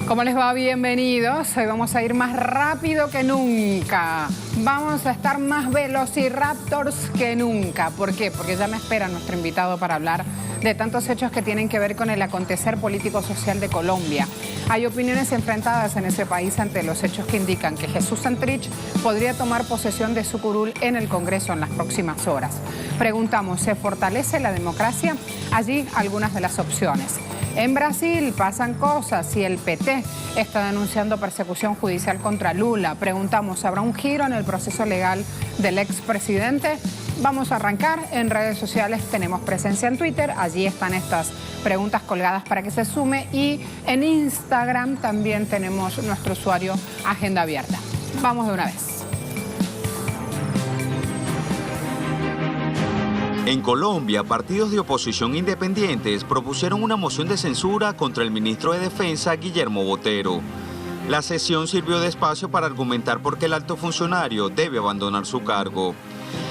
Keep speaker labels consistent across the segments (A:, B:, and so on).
A: ¿Cómo les va? Bienvenidos. Hoy vamos a ir más rápido que nunca. Vamos a estar más velociraptors que nunca. ¿Por qué? Porque ya me espera nuestro invitado para hablar de tantos hechos que tienen que ver con el acontecer político-social de Colombia. Hay opiniones enfrentadas en ese país ante los hechos que indican que Jesús Santrich podría tomar posesión de su curul en el Congreso en las próximas horas. Preguntamos, ¿se fortalece la democracia? Allí algunas de las opciones. En Brasil pasan cosas y el PT está denunciando persecución judicial contra Lula. Preguntamos, ¿habrá un giro en el proceso legal del expresidente? Vamos a arrancar. En redes sociales tenemos presencia en Twitter. Allí están estas preguntas colgadas para que se sume. Y en Instagram también tenemos nuestro usuario Agenda Abierta. Vamos de una vez.
B: En Colombia, partidos de oposición independientes propusieron una moción de censura contra el ministro de Defensa, Guillermo Botero. La sesión sirvió de espacio para argumentar por qué el alto funcionario debe abandonar su cargo.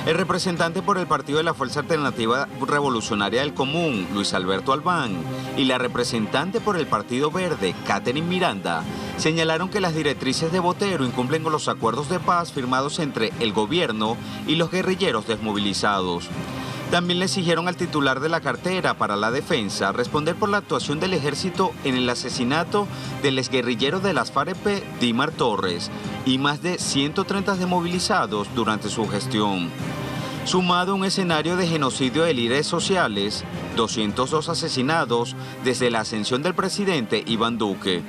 B: El representante por el Partido de la Fuerza Alternativa Revolucionaria del Común, Luis Alberto Albán, y la representante por el Partido Verde, Catherine Miranda, señalaron que las directrices de Botero incumplen con los acuerdos de paz firmados entre el gobierno y los guerrilleros desmovilizados. También le exigieron al titular de la cartera para la defensa responder por la actuación del ejército en el asesinato del exguerrillero de las FARC, Dimar Torres, y más de 130 desmovilizados durante su gestión. Sumado a un escenario de genocidio de líderes sociales, 202 asesinados desde la ascensión del presidente Iván Duque.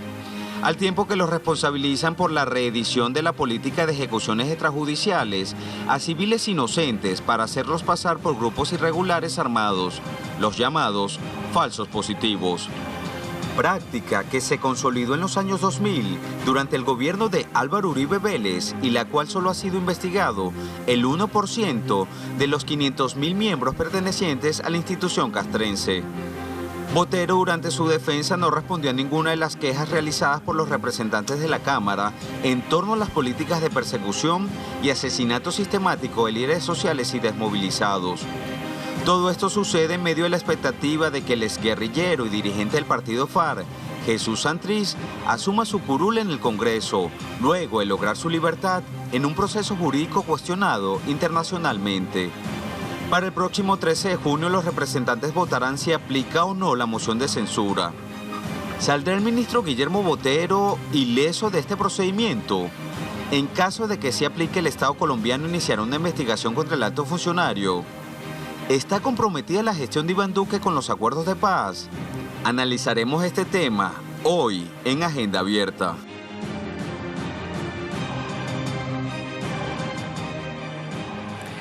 B: Al tiempo que los responsabilizan por la reedición de la política de ejecuciones extrajudiciales a civiles inocentes para hacerlos pasar por grupos irregulares armados, los llamados falsos positivos. Práctica que se consolidó en los años 2000 durante el gobierno de Álvaro Uribe Vélez y la cual solo ha sido investigado el 1% de los 500.000 miembros pertenecientes a la institución castrense. Botero durante su defensa no respondió a ninguna de las quejas realizadas por los representantes de la Cámara en torno a las políticas de persecución y asesinato sistemático de líderes sociales y desmovilizados. Todo esto sucede en medio de la expectativa de que el exguerrillero y dirigente del partido FARC, Jesús Santrich, asuma su curul en el Congreso, luego de lograr su libertad en un proceso jurídico cuestionado internacionalmente. Para el próximo 13 de junio los representantes votarán si aplica o no la moción de censura. ¿Saldrá el ministro Guillermo Botero ileso de este procedimiento? En caso de que se aplique, el Estado colombiano iniciará una investigación contra el alto funcionario. ¿Está comprometida la gestión de Iván Duque con los acuerdos de paz? Analizaremos este tema hoy en Agenda Abierta.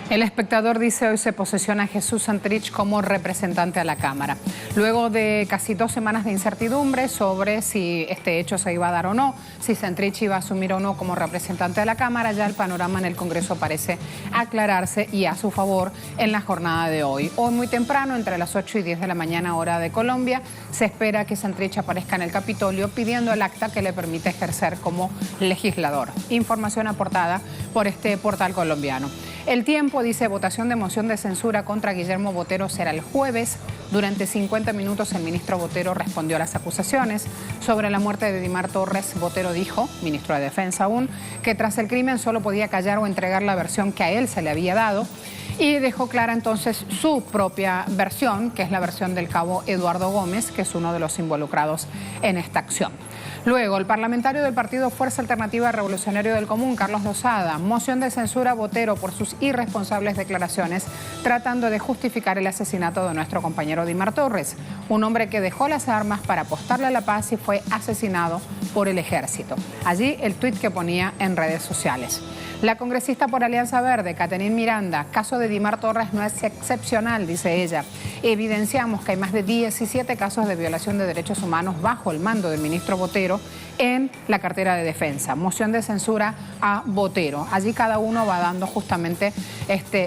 A: El Espectador dice hoy se posesiona a Jesús Santrich como representante a la Cámara. Luego de casi 2 semanas de incertidumbre sobre si este hecho se iba a dar o no, si Santrich iba a asumir o no como representante de la Cámara, ya el panorama en el Congreso parece aclararse y a su favor en la jornada de hoy. Hoy muy temprano, entre las 8 y 10 de la mañana hora de Colombia, se espera que Santrich aparezca en el Capitolio pidiendo el acta que le permite ejercer como legislador. Información aportada por este portal colombiano. El Tiempo dice, votación de moción de censura contra Guillermo Botero será el jueves. Durante 50 minutos el ministro Botero respondió a las acusaciones. Sobre la muerte de Dimar Torres, Botero dijo, ministro de Defensa aún, que tras el crimen solo podía callar o entregar la versión que a él se le había dado. Y dejó clara entonces su propia versión, que es la versión del cabo Eduardo Gómez, que es uno de los involucrados en esta acción. Luego, el parlamentario del partido Fuerza Alternativa Revolucionario del Común, Carlos Lozada, moción de censura a Botero por sus irresponsables declaraciones, tratando de justificar el asesinato de nuestro compañero Dimar Torres, un hombre que dejó las armas para apostarle a la paz y fue asesinado por el ejército. Allí el tuit que ponía en redes sociales. La congresista por Alianza Verde, Catherine Miranda, caso de Dimar Torres no es excepcional, dice ella. Evidenciamos que hay más de 17 casos de violación de derechos humanos bajo el mando del ministro Botero en la cartera de defensa. Moción de censura a Botero. Allí cada uno va dando justamente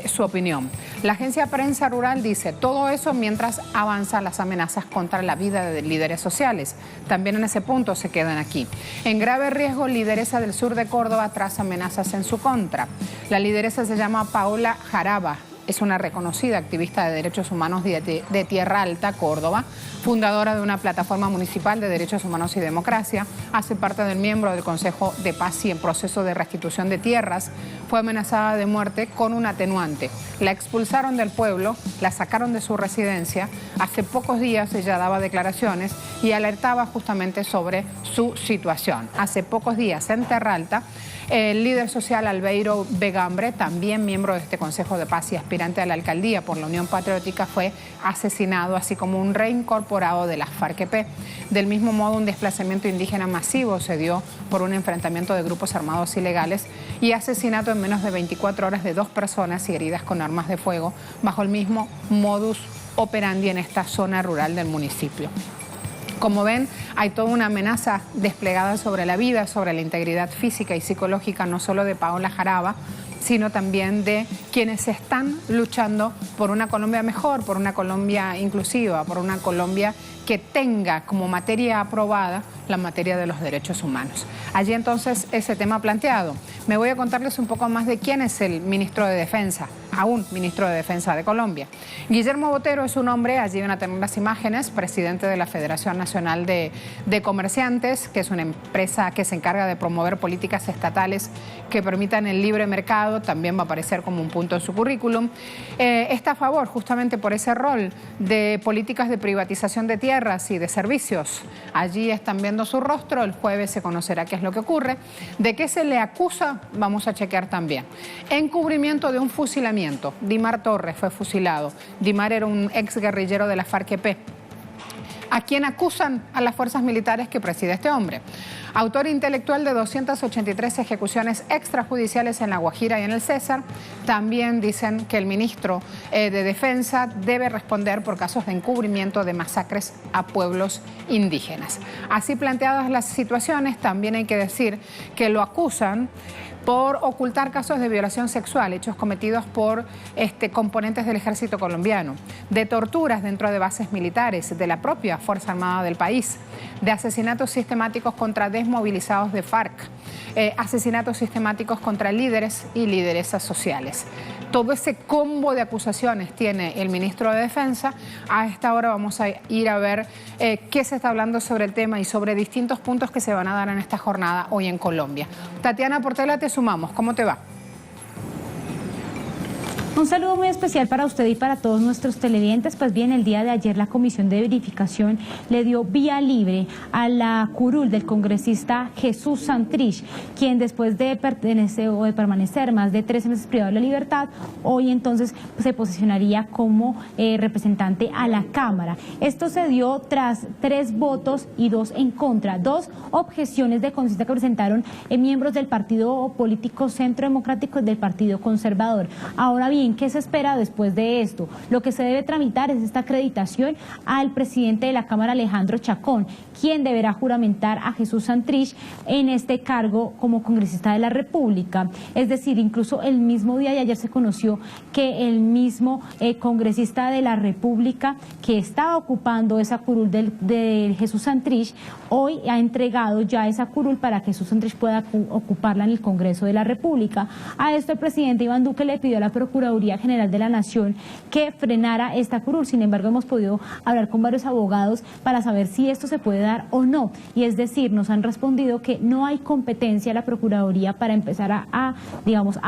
A: su opinión. La agencia Prensa Rural dice todo eso mientras avanzan las amenazas contra la vida de líderes sociales. También en ese punto se quedan aquí. En grave riesgo, lideresa del sur de Córdoba tras amenazas en su contra. La lideresa se llama Paola Jaraba. es una reconocida activista de derechos humanos de Tierra Alta, Córdoba, fundadora de una plataforma municipal de derechos humanos y democracia, hace parte del miembro del Consejo de Paz y en proceso de restitución de tierras. Fue amenazada de muerte con un atenuante. La expulsaron del pueblo, la sacaron de su residencia. Hace pocos días ella daba declaraciones y alertaba justamente sobre su situación. Hace pocos días en Tierra Alta, el líder social Albeiro Begambre, también miembro de este Consejo de Paz y aspirante a la alcaldía por la Unión Patriótica, fue asesinado, así como un reincorporado de las FARC-EP. Del mismo modo, un desplazamiento indígena masivo se dio por un enfrentamiento de grupos armados ilegales y asesinato en menos de 24 horas de 2 personas y heridas con armas de fuego bajo el mismo modus operandi en esta zona rural del municipio. Como ven, hay toda una amenaza desplegada sobre la vida, sobre la integridad física y psicológica, no solo de Paola Jaraba, sino también de quienes están luchando por una Colombia mejor, por una Colombia inclusiva, por una Colombia que tenga como materia aprobada la materia de los derechos humanos. Allí entonces ese tema planteado. Me voy a contarles un poco más de quién es el ministro de Defensa, aún ministro de Defensa de Colombia. Guillermo Botero es un hombre, allí van a tener las imágenes, presidente de la Federación Nacional de Comerciantes, que es una empresa que se encarga de promover políticas estatales que permitan el libre mercado, también va a aparecer como un punto en su currículum. Está a favor justamente por ese rol de políticas de privatización de tierras y de servicios. Allí están viendo su rostro, el jueves se conocerá qué es lo que ocurre. ¿De qué se le acusa? Vamos a chequear también. Encubrimiento de un fusilamiento. Dimar Torres fue fusilado. Dimar era un ex guerrillero de la FARC-EP. ¿A quién acusan? A las fuerzas militares que preside este hombre. Autor intelectual de 283 ejecuciones extrajudiciales en La Guajira y en el César. También dicen que el ministro de Defensa debe responder por casos de encubrimiento de masacres a pueblos indígenas. Así planteadas las situaciones, también hay que decir que lo acusan por ocultar casos de violación sexual, hechos cometidos por componentes del ejército colombiano, de torturas dentro de bases militares, de la propia Fuerza Armada del país, de asesinatos sistemáticos contra desmovilizados de FARC, asesinatos sistemáticos contra líderes y lideresas sociales. Todo ese combo de acusaciones tiene el ministro de Defensa. A esta hora vamos a ir a ver qué se está hablando sobre el tema y sobre distintos puntos que se van a dar en esta jornada hoy en Colombia. Tatiana Portela, te sumamos. ¿Cómo te va?
C: Un saludo muy especial para usted y para todos nuestros televidentes. Pues bien, el día de ayer la Comisión de Verificación le dio vía libre a la curul del congresista Jesús Santrich, quien después de permanecer más de 13 meses privado de la libertad, hoy entonces se posicionaría como representante a la Cámara. Esto se dio tras 3 votos y 2 en contra, 2 objeciones de conciencia que presentaron miembros del partido político Centro Democrático y del Partido Conservador. Ahora bien, ¿qué se espera después de esto? Lo que se debe tramitar es esta acreditación al presidente de la Cámara, Alejandro Chacón, quien deberá juramentar a Jesús Santrich en este cargo como congresista de la República. Es decir, incluso el mismo día de ayer se conoció que el mismo congresista de la República que estaba ocupando esa curul de Jesús Santrich, hoy ha entregado ya esa curul para que Jesús Santrich pueda ocuparla en el Congreso de la República. A esto el presidente Iván Duque le pidió a la Procuraduría General de la Nación que frenara esta curul. Sin embargo, hemos podido hablar con varios abogados para saber si esto se puede dar o no. Y es decir, nos han respondido que no hay competencia de la Procuraduría para empezar a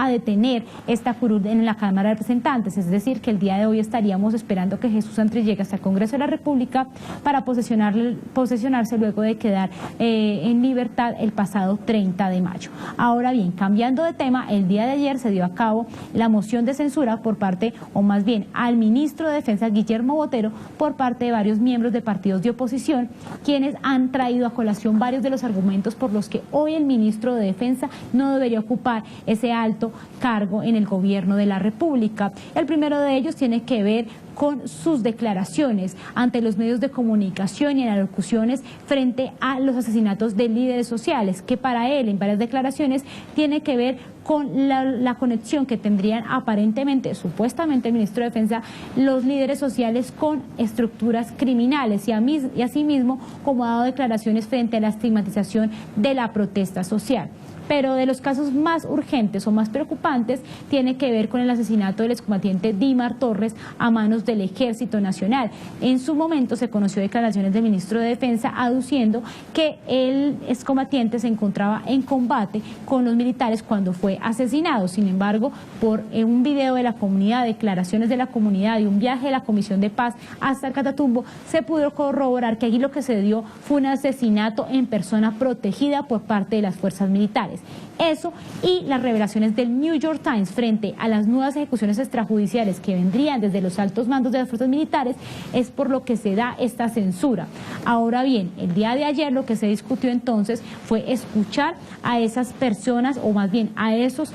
C: detener esta curul en la Cámara de Representantes. Es decir, que el día de hoy estaríamos esperando que Jesús Santrich llegue hasta el Congreso de la República para posesionarse luego de quedar en libertad el pasado 30 de mayo. Ahora bien, cambiando de tema, el día de ayer se dio a cabo la moción de censura por parte, o más bien al ministro de Defensa Guillermo Botero, por parte de varios miembros de partidos de oposición, quienes han traído a colación varios de los argumentos por los que hoy el ministro de Defensa no debería ocupar ese alto cargo en el gobierno de la República. El primero de ellos tiene que ver con sus declaraciones ante los medios de comunicación y en alocuciones frente a los asesinatos de líderes sociales, que para él en varias declaraciones tiene que ver con la conexión que tendrían aparentemente, supuestamente el ministro de Defensa, los líderes sociales con estructuras criminales y asimismo como ha dado declaraciones frente a la estigmatización de la protesta social. pero de los casos más urgentes o más preocupantes tiene que ver con el asesinato del excombatiente Dimar Torres a manos del Ejército Nacional. En su momento se conoció declaraciones del ministro de Defensa aduciendo que el excombatiente se encontraba en combate con los militares cuando fue asesinado. Sin embargo, por un video de la comunidad, declaraciones de la comunidad y un viaje de la Comisión de Paz hasta el Catatumbo, se pudo corroborar que allí lo que se dio fue un asesinato en persona protegida por parte de las fuerzas militares. Eso y las revelaciones del New York Times frente a las nuevas ejecuciones extrajudiciales que vendrían desde los altos mandos de las fuerzas militares es por lo que se da esta censura. Ahora bien, el día de ayer lo que se discutió entonces fue escuchar a esas personas, o más bien a esos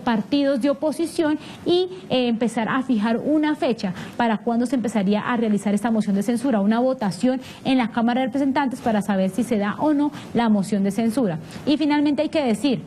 C: partidos de oposición y empezar a fijar una fecha para cuándo se empezaría a realizar esta moción de censura, una votación en la Cámara de Representantes para saber si se da o no la moción de censura. Y finalmente hay que decir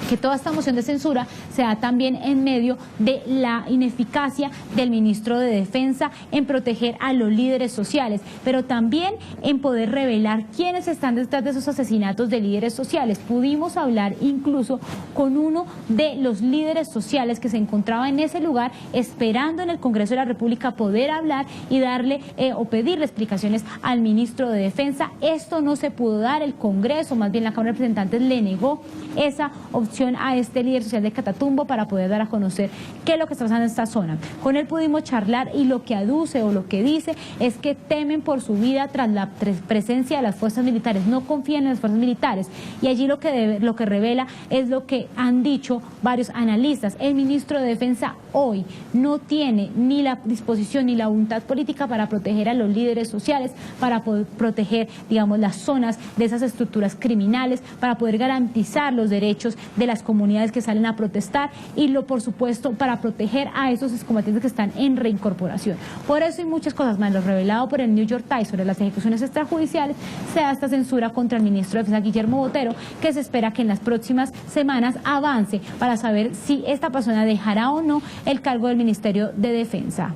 C: que toda esta moción de censura se da también en medio de la ineficacia del ministro de Defensa en proteger a los líderes sociales, pero también en poder revelar quiénes están detrás de esos asesinatos de líderes sociales. Pudimos hablar incluso con uno de los líderes sociales que se encontraba en ese lugar esperando en el Congreso de la República poder hablar y darle o pedirle explicaciones al ministro de Defensa. Esto no se pudo dar, el Congreso, más bien la Cámara de Representantes, le negó esa opción a este líder social de Catatumbo para poder dar a conocer qué es lo que está pasando en esta zona. Con él pudimos charlar y lo que aduce o lo que dice es que temen por su vida tras la presencia de las fuerzas militares, no confían en las fuerzas militares, y allí lo que revela es lo que han dicho varios analistas. El ministro de Defensa hoy no tiene ni la disposición ni la voluntad política para proteger a los líderes sociales, para poder proteger, digamos, las zonas de esas estructuras criminales, para poder garantizar los derechos de las comunidades que salen a protestar y por supuesto para proteger a esos excombatientes que están en reincorporación. Por eso y muchas cosas más, lo revelado por el New York Times sobre las ejecuciones extrajudiciales, se da esta censura contra el ministro de Defensa Guillermo Botero, que se espera que en las próximas semanas avance para saber si esta persona dejará o no el cargo del Ministerio de Defensa.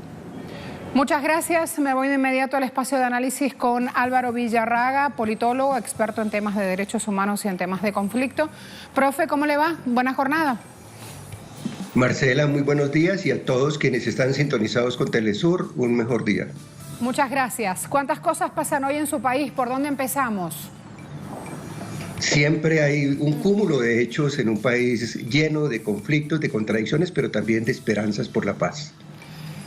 A: Muchas gracias. Me voy de inmediato al espacio de análisis con Álvaro Villarraga, politólogo, experto en temas de derechos humanos y en temas de conflicto. Profe, ¿cómo le va? Buena jornada.
D: Marcela, muy buenos días, y a todos quienes están sintonizados con Telesur, un mejor día.
A: Muchas gracias. ¿Cuántas cosas pasan hoy en su país? ¿Por dónde empezamos?
D: Siempre hay un cúmulo de hechos en un país lleno de conflictos, de contradicciones, pero también de esperanzas por la paz.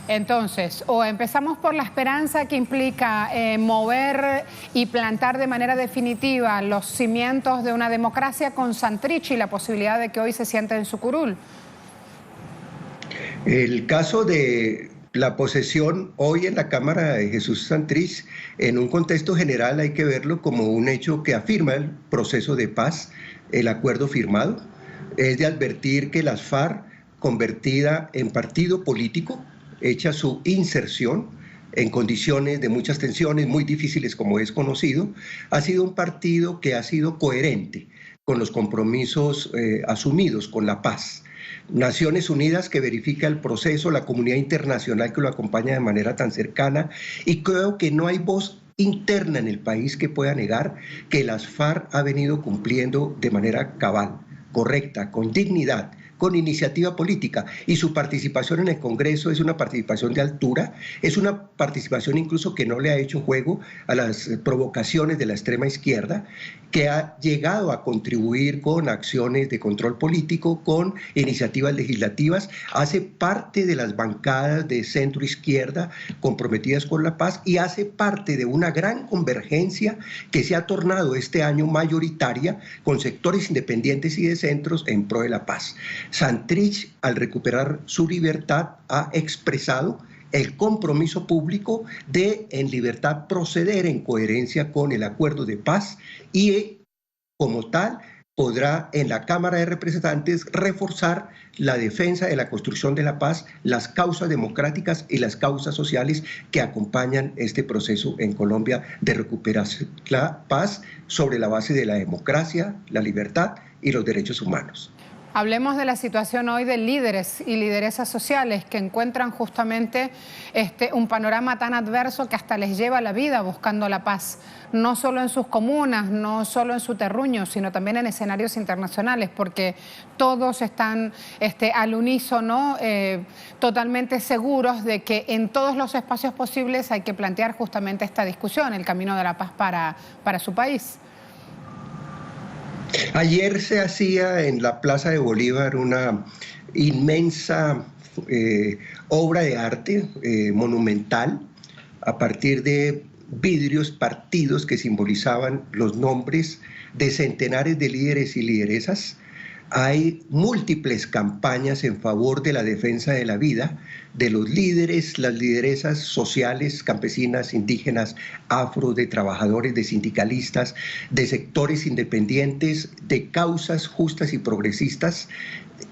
A: Entonces, o empezamos por la esperanza que implica mover y plantar de manera definitiva los cimientos de una democracia con Santrich y la posibilidad de que hoy se siente en su curul.
D: El caso de la posesión hoy en la Cámara de Jesús Santrich, en un contexto general hay que verlo como un hecho que afirma el proceso de paz, el acuerdo firmado. Es de advertir que las FARC, convertida en partido político, hecha su inserción en condiciones de muchas tensiones muy difíciles, como es conocido, ha sido un partido que ha sido coherente con los compromisos asumidos con la paz. Naciones Unidas, que verifica el proceso, la comunidad internacional que lo acompaña de manera tan cercana, y creo que no hay voz interna en el país que pueda negar que las FARC ha venido cumpliendo de manera cabal, correcta, con dignidad, con iniciativa política, y su participación en el Congreso es una participación de altura, es una participación incluso que no le ha hecho juego a las provocaciones de la extrema izquierda, que ha llegado a contribuir con acciones de control político, con iniciativas legislativas, hace parte de las bancadas de centro izquierda comprometidas con la paz y hace parte de una gran convergencia que se ha tornado este año mayoritaria con sectores independientes y de centros en pro de la paz. Santrich, al recuperar su libertad, ha expresado el compromiso público de, en libertad, proceder en coherencia con el acuerdo de paz y, como tal, podrá en la Cámara de Representantes reforzar la defensa de la construcción de la paz, las causas democráticas y las causas sociales que acompañan este proceso en Colombia de recuperar la paz sobre la base de la democracia, la libertad y los derechos humanos.
A: Hablemos de la situación hoy de líderes y lideresas sociales que encuentran justamente un panorama tan adverso que hasta les lleva la vida buscando la paz, no solo en sus comunas, no solo en su terruño, sino también en escenarios internacionales, porque todos están al unísono, totalmente seguros de que en todos los espacios posibles hay que plantear justamente esta discusión, el camino de la paz para su país.
D: Ayer se hacía en la Plaza de Bolívar una inmensa obra de arte monumental a partir de vidrios partidos que simbolizaban los nombres de centenares de líderes y lideresas. Hay múltiples campañas en favor de la defensa de la vida, de los líderes, las lideresas sociales, campesinas, indígenas, afro, de trabajadores, de sindicalistas, de sectores independientes, de causas justas y progresistas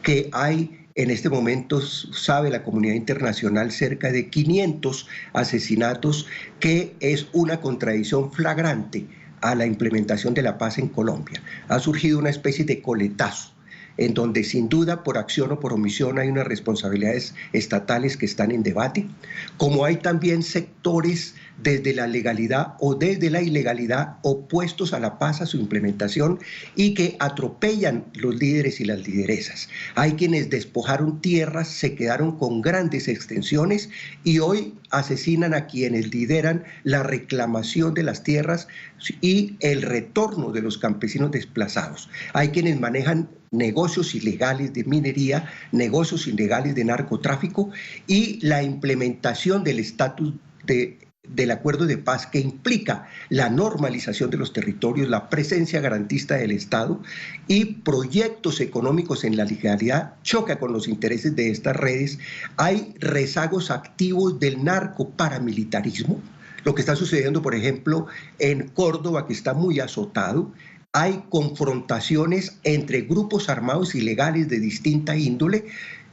D: que hay. En este momento, sabe la comunidad internacional, cerca de 500 asesinatos, que es una contradicción flagrante a la implementación de la paz en Colombia. Ha surgido una especie de coletazo, en donde sin duda por acción o por omisión hay unas responsabilidades estatales que están en debate, como hay también sectores desde la legalidad o desde la ilegalidad opuestos a la paz, a su implementación, y que atropellan los líderes y las lideresas. Hay quienes despojaron tierras, se quedaron con grandes extensiones y hoy asesinan a quienes lideran la reclamación de las tierras y el retorno de los campesinos desplazados. Hay quienes manejan negocios ilegales de minería, negocios ilegales de narcotráfico y la implementación del estatus del acuerdo de paz, que implica la normalización de los territorios, la presencia garantista del Estado y proyectos económicos en la legalidad, choca con los intereses de estas redes. Hay rezagos activos del narcoparamilitarismo, lo que está sucediendo, por ejemplo, en Córdoba, que está muy azotado. Hay confrontaciones entre grupos armados ilegales de distinta índole,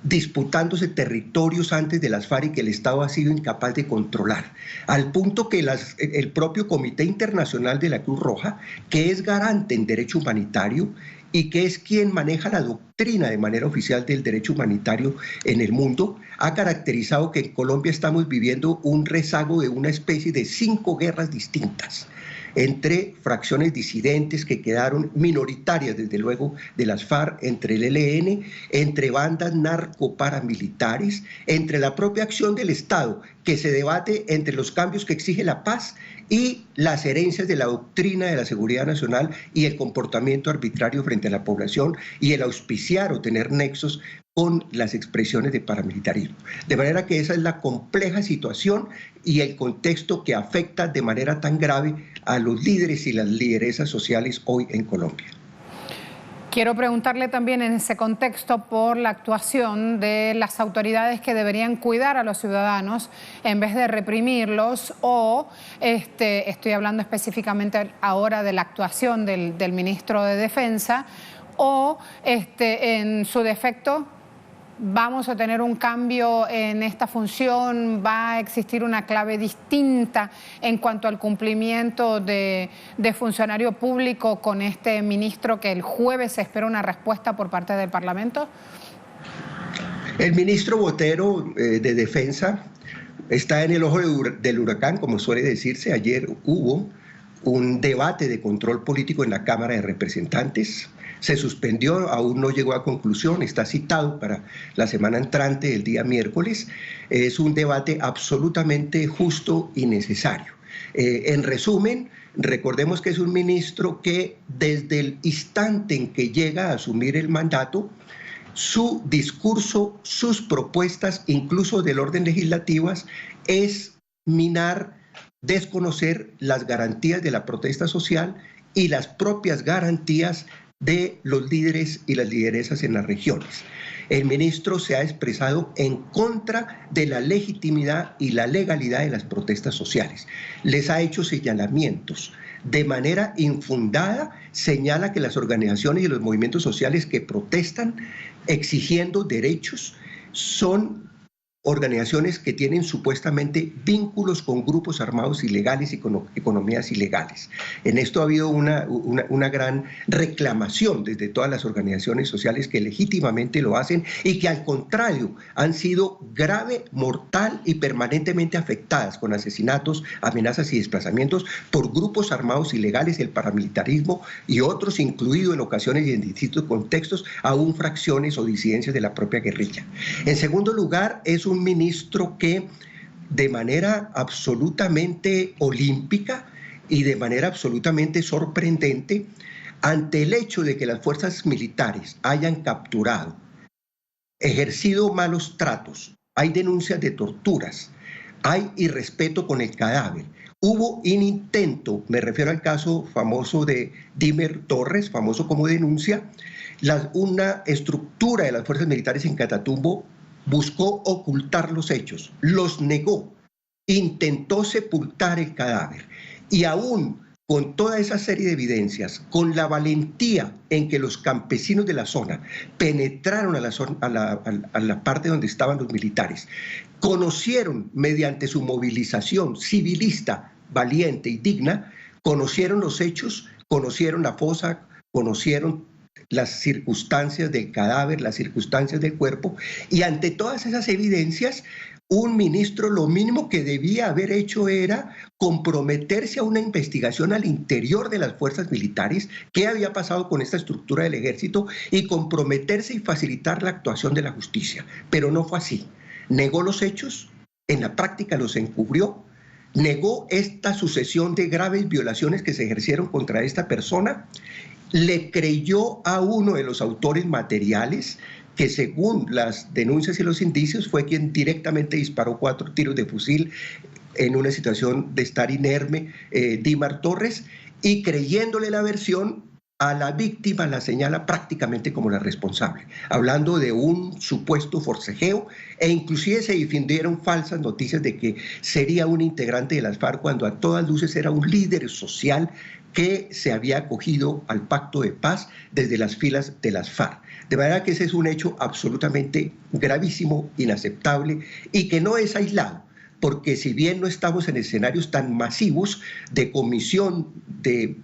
D: disputándose territorios antes de las FARC que el Estado ha sido incapaz de controlar, al punto que el propio Comité Internacional de la Cruz Roja, que es garante en derecho humanitario y que es quien maneja la doctrina de manera oficial del derecho humanitario en el mundo, ha caracterizado que en Colombia estamos viviendo un rezago de una especie de 5 guerras distintas entre fracciones disidentes que quedaron minoritarias, desde luego, de las FARC, entre el ELN, entre bandas narcoparamilitares, entre la propia acción del Estado, que se debate entre los cambios que exige la paz y las herencias de la doctrina de la seguridad nacional y el comportamiento arbitrario frente a la población y el auspiciar o tener nexos con las expresiones de paramilitarismo. De manera que esa es la compleja situación y el contexto que afecta de manera tan grave a los líderes y las lideresas sociales hoy en Colombia.
A: Quiero preguntarle también en ese contexto por la actuación de las autoridades que deberían cuidar a los ciudadanos en vez de reprimirlos, o estoy hablando específicamente ahora de la actuación del ministro de Defensa, o en su defecto vamos a tener un cambio en esta función, va a existir una clave distinta en cuanto al cumplimiento de funcionario público con este ministro, que el jueves se espera una respuesta por parte del Parlamento.
D: El ministro Botero de Defensa está en el ojo del huracán, como suele decirse. Ayer hubo un debate de control político en la Cámara de Representantes. Se suspendió, aún no llegó a conclusión, está citado para la semana entrante, el día miércoles. Es un debate absolutamente justo y necesario. En resumen, recordemos que es un ministro que desde el instante en que llega a asumir el mandato, su discurso, sus propuestas, incluso del orden legislativas, es minar, desconocer las garantías de la protesta social y las propias garantías de los líderes y las lideresas en las regiones. El ministro se ha expresado en contra de la legitimidad y la legalidad de las protestas sociales. Les ha hecho señalamientos. De manera infundada señala que las organizaciones y los movimientos sociales que protestan exigiendo derechos son organizaciones que tienen supuestamente vínculos con grupos armados ilegales y con economías ilegales. En esto ha habido una gran reclamación desde todas las organizaciones sociales que legítimamente lo hacen y que al contrario han sido grave, mortal y permanentemente afectadas con asesinatos, amenazas y desplazamientos por grupos armados ilegales, el paramilitarismo y otros, incluido en ocasiones y en distintos contextos, aún fracciones o disidencias de la propia guerrilla. En segundo lugar, es un ministro que de manera absolutamente olímpica y de manera absolutamente sorprendente, ante el hecho de que las fuerzas militares hayan capturado, ejercido malos tratos, hay denuncias de torturas, hay irrespeto con el cadáver. Hubo un intento, me refiero al caso famoso de Dimer Torres, famoso como denuncia, una estructura de las fuerzas militares en Catatumbo buscó ocultar los hechos, los negó, intentó sepultar el cadáver y aún con toda esa serie de evidencias, con la valentía en que los campesinos de la zona penetraron a la parte donde estaban los militares, conocieron mediante su movilización civilista, valiente y digna, conocieron los hechos, conocieron la fosa, conocieron las circunstancias del cadáver, las circunstancias del cuerpo, y ante todas esas evidencias, un ministro lo mínimo que debía haber hecho era comprometerse a una investigación al interior de las fuerzas militares, qué había pasado con esta estructura del ejército, y comprometerse y facilitar la actuación de la justicia. Pero no fue así. Negó los hechos, en la práctica los encubrió, negó esta sucesión de graves violaciones que se ejercieron contra esta persona, le creyó a uno de los autores materiales, que según las denuncias y los indicios fue quien directamente disparó 4 tiros de fusil en una situación de estar inerme, Dimer Torres, y creyéndole la versión, a la víctima la señala prácticamente como la responsable, hablando de un supuesto forcejeo, e inclusive se difundieron falsas noticias de que sería un integrante de las FARC, cuando a todas luces era un líder social que se había acogido al pacto de paz desde las filas de las FARC. De manera que ese es un hecho absolutamente gravísimo, inaceptable y que no es aislado, porque si bien no estamos en escenarios tan masivos de comisión de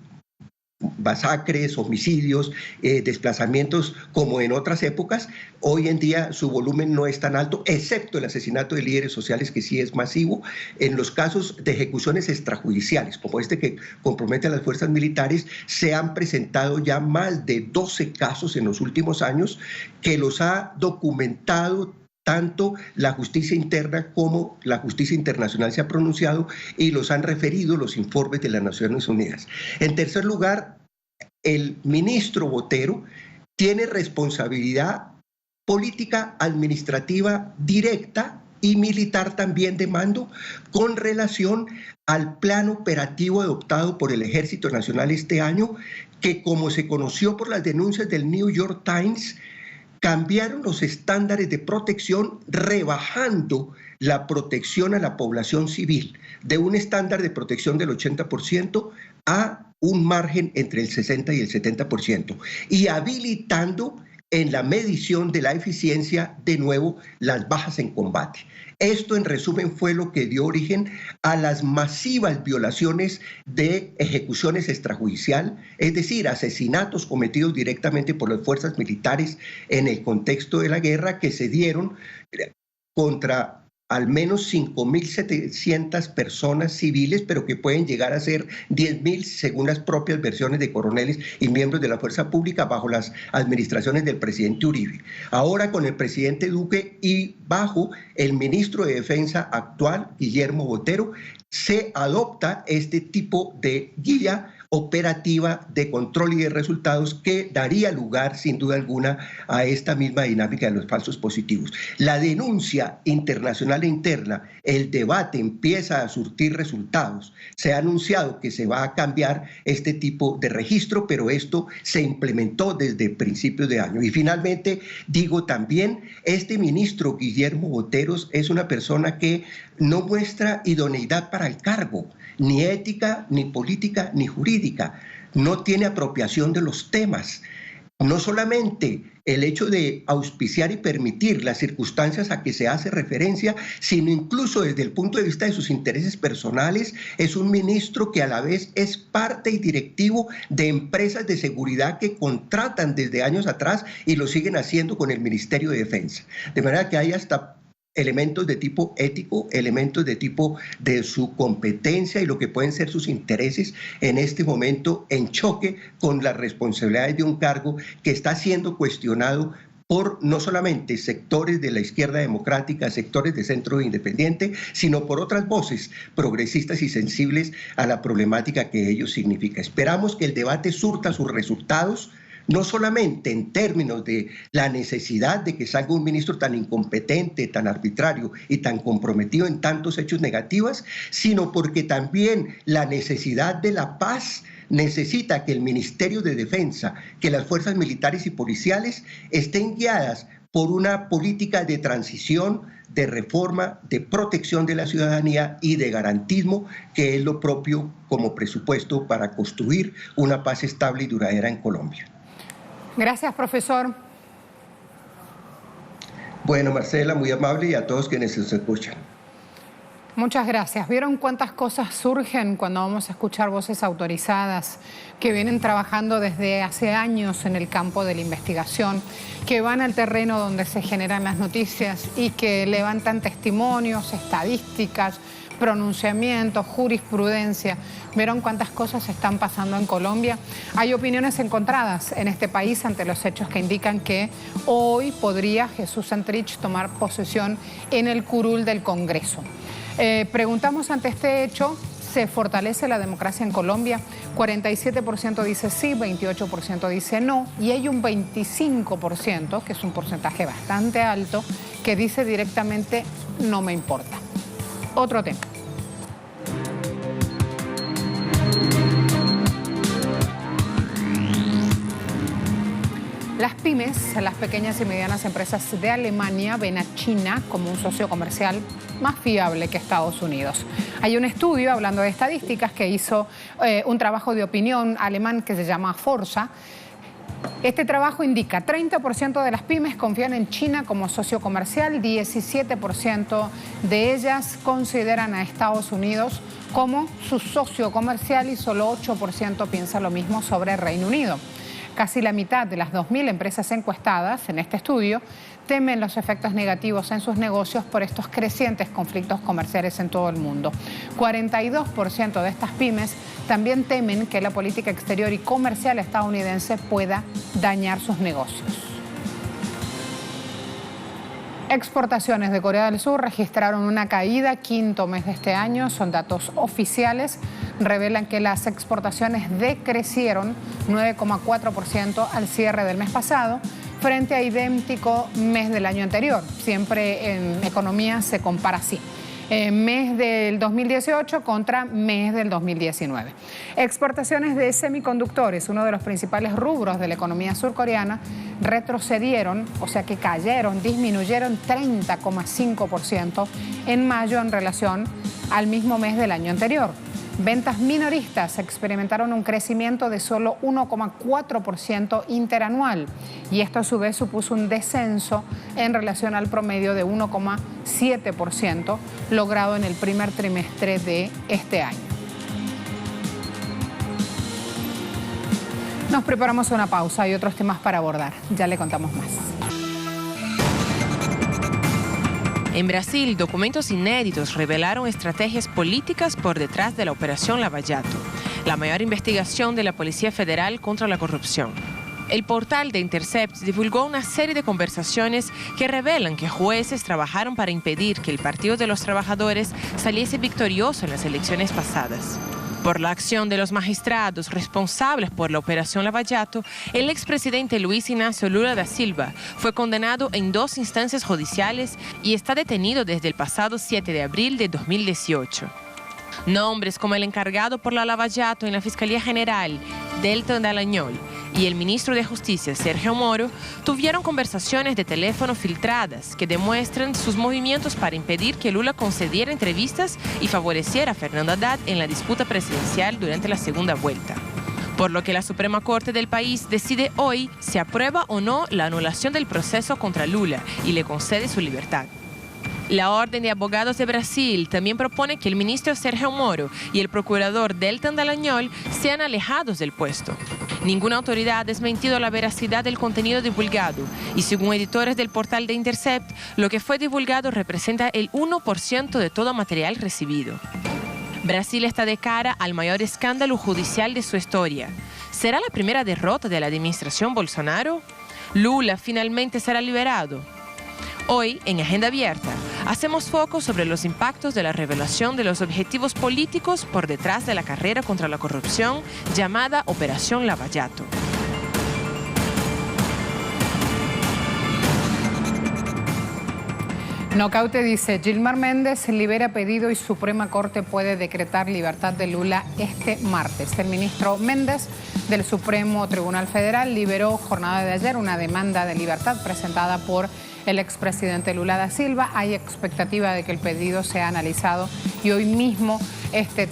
D: masacres, homicidios, desplazamientos como en otras épocas, hoy en día su volumen no es tan alto, excepto el asesinato de líderes sociales, que sí es masivo. En los casos de ejecuciones extrajudiciales, como este que compromete a las fuerzas militares, se han presentado ya más de 12 casos en los últimos años, que los ha documentado tanto la justicia interna como la justicia internacional se ha pronunciado y los han referido los informes de las Naciones Unidas. En tercer lugar, el ministro Botero tiene responsabilidad política, administrativa directa y militar también de mando con relación al plan operativo adoptado por el Ejército Nacional este año, que, como se conoció por las denuncias del New York Times, cambiaron los estándares de protección, rebajando la protección a la población civil de un estándar de protección del 80% a un margen entre el 60 y el 70%, y habilitando en la medición de la eficiencia, de nuevo, las bajas en combate. Esto, en resumen, fue lo que dio origen a las masivas violaciones de ejecuciones extrajudiciales, es decir, asesinatos cometidos directamente por las fuerzas militares en el contexto de la guerra, que se dieron contra al menos 5.700 personas civiles, pero que pueden llegar a ser 10.000 según las propias versiones de coroneles y miembros de la fuerza pública bajo las administraciones del presidente Uribe. Ahora, con el presidente Duque y bajo el ministro de Defensa actual, Guillermo Botero, se adopta este tipo de guía operativa de control y de resultados que daría lugar, sin duda alguna, a esta misma dinámica de los falsos positivos. La denuncia internacional e interna, el debate empieza a surtir resultados. Se ha anunciado que se va a cambiar este tipo de registro, pero esto se implementó desde principios de año. Y finalmente, digo también, este ministro Guillermo Botero es una persona que no muestra idoneidad para el cargo, ni ética, ni política, ni jurídica. No tiene apropiación de los temas. no solamente el hecho de auspiciar y permitir las circunstancias a que se hace referencia, sino incluso desde el punto de vista de sus intereses personales, es un ministro que a la vez es parte y directivo de empresas de seguridad que contratan desde años atrás y lo siguen haciendo con el Ministerio de Defensa. De manera que hay hasta elementos de tipo ético, elementos de tipo de su competencia y lo que pueden ser sus intereses en este momento en choque con las responsabilidades de un cargo que está siendo cuestionado por no solamente sectores de la izquierda democrática, sectores de centro independiente, sino por otras voces progresistas y sensibles a la problemática que ello significa. Esperamos que el debate surta sus resultados, no solamente en términos de la necesidad de que salga un ministro tan incompetente, tan arbitrario y tan comprometido en tantos hechos negativos, sino porque también la necesidad de la paz necesita que el Ministerio de Defensa, que las fuerzas militares y policiales estén guiadas por una política de transición, de reforma, de protección de la ciudadanía y de garantismo, que es lo propio como presupuesto para construir una paz estable y duradera en Colombia.
A: Gracias, profesor.
D: Bueno, Marcela, muy amable, y a todos quienes nos escuchan.
A: Muchas gracias. ¿Vieron cuántas cosas surgen cuando vamos a escuchar voces autorizadas que vienen trabajando desde hace años en el campo de la investigación, que van al terreno donde se generan las noticias y que levantan testimonios, estadísticas, pronunciamientos, jurisprudencia? ¿Vieron cuántas cosas están pasando en Colombia? Hay opiniones encontradas en este país ante los hechos que indican que hoy podría Jesús Santrich tomar posesión en el curul del Congreso. Preguntamos ante este hecho, ¿se fortalece la democracia en Colombia? 47% dice sí, 28% dice no, y hay un 25%, que es un porcentaje bastante alto, que dice directamente no me importa. Otro tema. Las pymes, las pequeñas y medianas empresas de Alemania, ven a China como un socio comercial más fiable que Estados Unidos. Hay un estudio, hablando de estadísticas, que hizo un trabajo de opinión alemán que se llama Forsa. Este trabajo indica 30% de las pymes confían en China como socio comercial, 17% de ellas consideran a Estados Unidos como su socio comercial y solo 8% piensa lo mismo sobre Reino Unido. Casi la mitad de las 2.000 empresas encuestadas en este estudio temen los efectos negativos en sus negocios por estos crecientes conflictos comerciales en todo el mundo. 42% de estas pymes también temen que la política exterior y comercial estadounidense pueda dañar sus negocios. Exportaciones de Corea del Sur registraron una caída quinto mes de este año. Son datos oficiales. Revelan que las exportaciones decrecieron 9,4% al cierre del mes pasado frente a idéntico mes del año anterior. Siempre en economía se compara así. Mes del 2018 contra mes del 2019. Exportaciones de semiconductores, uno de los principales rubros de la economía surcoreana, retrocedieron, o sea que cayeron, disminuyeron 30,5% en mayo en relación al mismo mes del año anterior. Ventas minoristas experimentaron un crecimiento de solo 1,4% interanual y esto a su vez supuso un descenso en relación al promedio de 1,7% logrado en el primer trimestre de este año. Nos preparamos una pausa, hay otros temas para abordar, ya le contamos más.
E: En Brasil, documentos inéditos revelaron estrategias políticas por detrás de la Operación Lava Jato, la mayor investigación de la Policía Federal contra la corrupción. El portal de Intercept divulgó una serie de conversaciones que revelan que jueces trabajaron para impedir que el Partido de los Trabajadores saliese victorioso en las elecciones pasadas. Por la acción de los magistrados responsables por la Operación Lava Jato, el expresidente Luis Ignacio Lula da Silva fue condenado en 2 instancias judiciales y está detenido desde el pasado 7 de abril de 2018. Nombres como el encargado por la Lava Jato en la Fiscalía General, Deltan Dallagnol, y el ministro de Justicia, Sergio Moro, tuvieron conversaciones de teléfono filtradas que demuestran sus movimientos para impedir que Lula concediera entrevistas y favoreciera a Fernando Haddad en la disputa presidencial durante la segunda vuelta. por lo que la Suprema Corte del país decide hoy si aprueba o no la anulación del proceso contra Lula y le concede su libertad. La Orden de Abogados de Brasil también propone que el ministro Sergio Moro y el procurador Deltan Dallagnol sean alejados del puesto. Ninguna autoridad ha desmentido la veracidad del contenido divulgado y según editores del portal The Intercept, lo que fue divulgado representa el 1% de todo material recibido. Brasil está de cara al mayor escándalo judicial de su historia. ¿Será la primera derrota de la administración Bolsonaro? ¿Lula finalmente será liberado? Hoy, en Agenda Abierta, hacemos foco sobre los impactos de la revelación de los objetivos políticos por detrás de la carrera contra la corrupción llamada Operación Lavallato.
A: Nocaute dice, Gilmar Méndez libera pedido y Suprema Corte puede decretar libertad de Lula este martes. El ministro Méndez del Supremo Tribunal Federal liberó jornada de ayer una demanda de libertad presentada por el expresidente Lula da Silva. Hay expectativa de que el pedido sea analizado y hoy mismo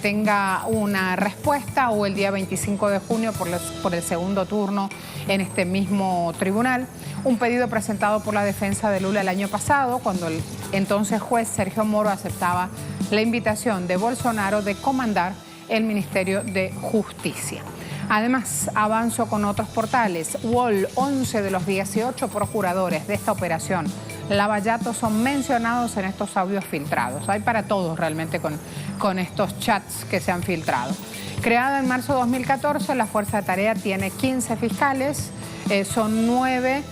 A: tenga una respuesta o el día 25 de junio por el segundo turno en este mismo tribunal. Un pedido presentado por la defensa de Lula el año pasado, cuando el entonces juez Sergio Moro aceptaba la invitación de Bolsonaro de comandar el Ministerio de Justicia. Además, avanzo con otros portales. UOL, 11 de los 18 procuradores de esta operación Lavallato son mencionados en estos audios filtrados. Hay para todos realmente con estos chats que se han filtrado. Creada en marzo de 2014, la Fuerza de Tarea tiene 15 fiscales, son 9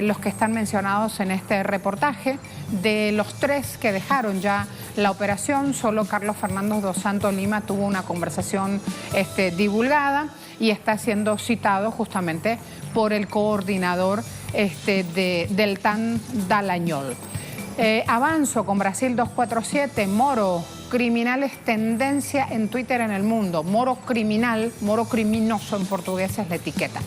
A: los que están mencionados en este reportaje. De los 3 que dejaron ya la operación, solo Carlos Fernando dos Santos Lima tuvo una conversación divulgada y está siendo citado justamente por el coordinador Deltan Dallagnol. Avanzo con Brasil 247, Moro, criminal es tendencia en Twitter en el mundo. Moro criminal, Moro criminoso en portugués es la etiqueta.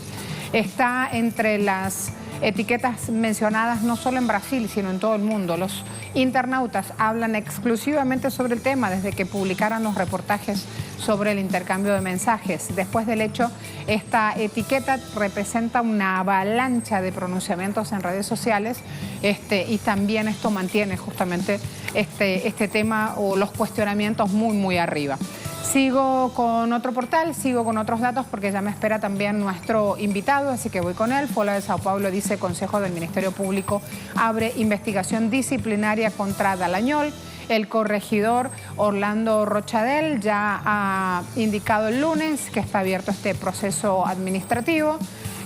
A: Está entre las etiquetas mencionadas no solo en Brasil, sino en todo el mundo. Los internautas hablan exclusivamente sobre el tema desde que publicaron los reportajes sobre el intercambio de mensajes. Después del hecho, esta etiqueta representa una avalancha de pronunciamientos en redes sociales y también esto mantiene justamente este tema o los cuestionamientos muy arriba. Sigo con otro portal, sigo con otros datos porque ya me espera también nuestro invitado, así que voy con él. Folha de Sao Paulo dice, Consejo del Ministerio Público abre investigación disciplinaria contra Dallagnol. El corregidor Orlando Rochadel ya ha indicado el lunes que está abierto este proceso administrativo.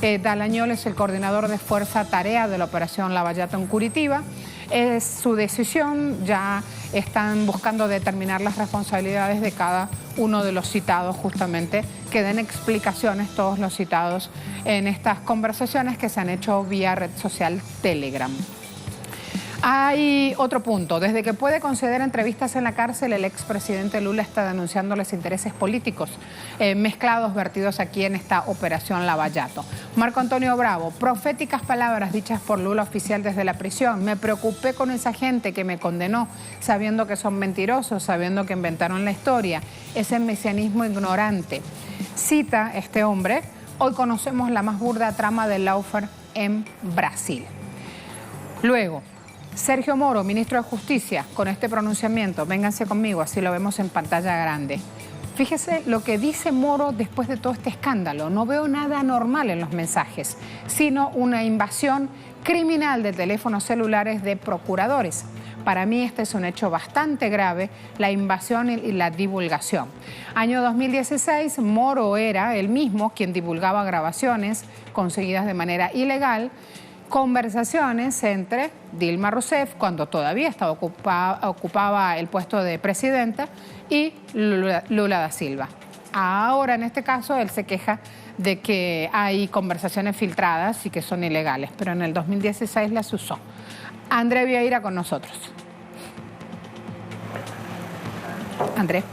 A: Dallagnol es el coordinador de Fuerza Tarea de la Operación Lavallato en Curitiba. Es su decisión, ya están buscando determinar las responsabilidades de cada uno de los citados, justamente, que den explicaciones todos los citados en estas conversaciones que se han hecho vía red social Telegram. Hay otro punto. Desde que puede conceder entrevistas en la cárcel, el expresidente Lula está denunciando los intereses políticos mezclados, vertidos aquí en esta operación Lavallato. Marco Antonio Bravo, proféticas palabras dichas por Lula oficial desde la prisión. Me preocupé con esa gente que me condenó, sabiendo que son mentirosos, sabiendo que inventaron la historia. Ese mesianismo ignorante. Cita este hombre, hoy conocemos la más burda trama del lawfare en Brasil. Luego, Sergio Moro, ministro de Justicia, con este pronunciamiento, vénganse conmigo, así lo vemos en pantalla grande. Fíjese lo que dice Moro después de todo este escándalo. No veo nada anormal en los mensajes, sino una invasión criminal de teléfonos celulares de procuradores. Para mí este es un hecho bastante grave, la invasión y la divulgación. Año 2016, Moro era el mismo quien divulgaba grabaciones conseguidas de manera ilegal, conversaciones entre Dilma Rousseff, cuando todavía ocupaba el puesto de presidenta, y Lula da Silva. Ahora, en este caso, él se queja de que hay conversaciones filtradas y que son ilegales, pero en el 2016 las usó. André Vieira con nosotros. André.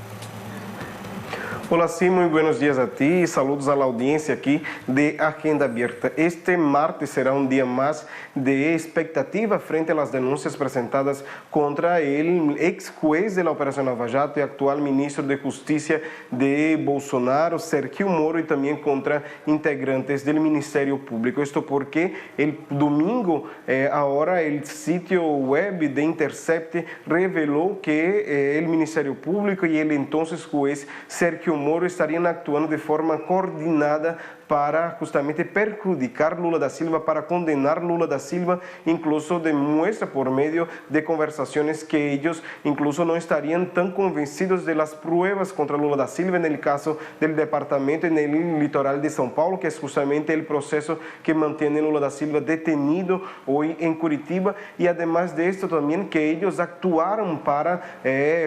F: Hola, sí, muy buenos días a ti y saludos a la audiencia aquí de Agenda Abierta. Este martes será un día más de expectativa frente a las denuncias presentadas contra el ex juez de la Operación Lava Jato y actual ministro de Justicia de Bolsonaro, Sergio Moro, y también contra integrantes del Ministerio Público. Esto porque el domingo, ahora el sitio web de Intercept reveló que el Ministerio Público y el entonces juez Sergio Moro estarían actuando de forma coordinada para justamente perjudicar Lula da Silva, para condenar Lula da Silva. Incluso demuestra por medio de conversaciones que ellos incluso no estarían tan convencidos de las pruebas contra Lula da Silva en el caso del departamento en el litoral de São Paulo, que es justamente el proceso que mantiene Lula da Silva detenido hoy en Curitiba. Y además de esto también que ellos actuaron para